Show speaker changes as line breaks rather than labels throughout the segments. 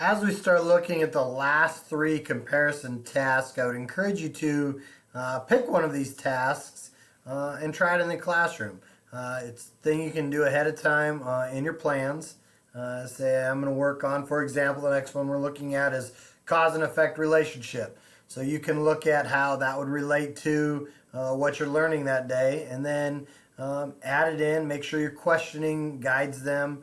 As we start looking at the last three comparison tasks, I would encourage you to pick one of these tasks and try it in the classroom. It's a thing you can do ahead of time in your plans. Say I'm going to work on, for example, the next one we're looking at is cause and effect relationship. So you can look at how that would relate to what you're learning that day, and then add it in, make sure your questioning guides them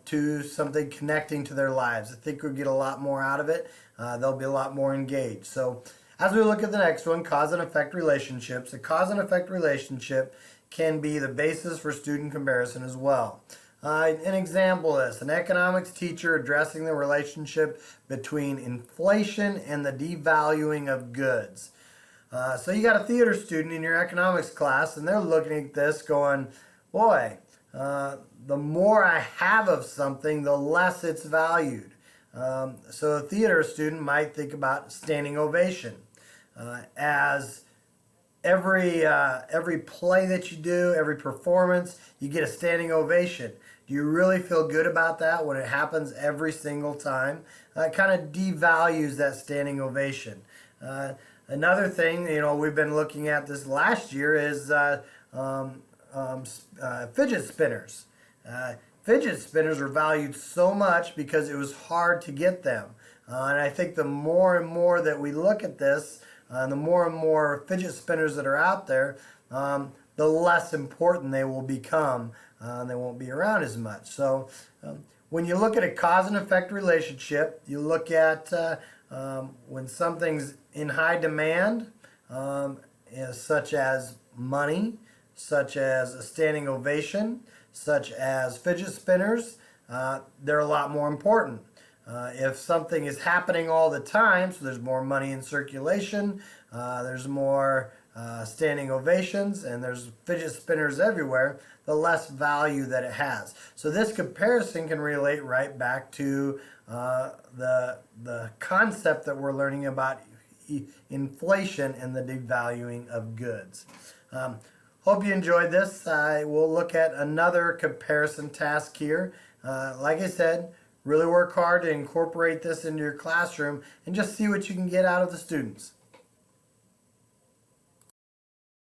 to something connecting to their lives. I think we'll get a lot more out of it. They'll be a lot more engaged. So as we look at the next one, cause and effect relationships, a cause and effect relationship can be the basis for student comparison as well. An example is an economics teacher addressing the relationship between inflation and the devaluing of goods. So you got a theater student in your economics class, and they're looking at this going, boy, the more I have of something, the less it's valued. So a theater student might think about standing ovation as every play that you do, every performance, you get a standing ovation. Do you really feel good about that when it happens every single time? It kind of devalues that standing ovation. Another thing, we've been looking at this last year is fidget spinners. Fidget spinners are valued so much because it was hard to get them. And I think the more and more that we look at this, the more and more fidget spinners that are out there, the less important they will become. They won't be around as much. So when you look at a cause and effect relationship, you look at when something's in high demand, such as money, such as a standing ovation, such as fidget spinners, they're a lot more important. If something is happening all the time, so there's more money in circulation, there's more standing ovations, and there's fidget spinners everywhere, the less value that it has. So this comparison can relate right back to the concept that we're learning about inflation and the devaluing of goods. Hope you enjoyed this. We'll look at another comparison task here. Like I said, really work hard to incorporate this into your classroom and just see what you can get out of the students.